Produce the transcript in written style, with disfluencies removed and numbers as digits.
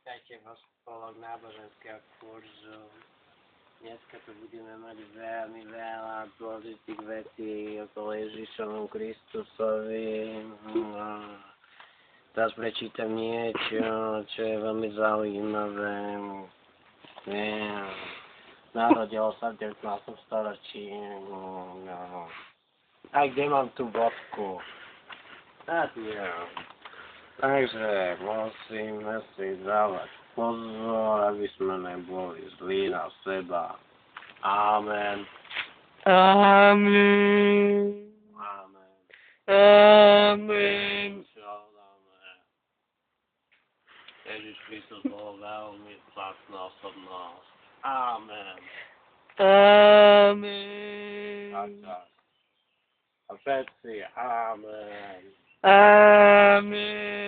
Vítajte vo spolok náboženského kurzu. Dneska tu budeme mať veľmi veľa dôležitých vecí okolo Ježišovu Kristusovi. Teraz prečítam niečo, čo je veľmi zaujímavé. Narodilo sa v 19. storočí. A kde mám tú bodku? Takže musíme si dávať pozor, aby sme neboli zlí na seba. Amen. Amen. Amen. Amen. Ježiš Kristus bol veľmi vzácna osobnosť. Amen. Amen. A všetci amen. Amen.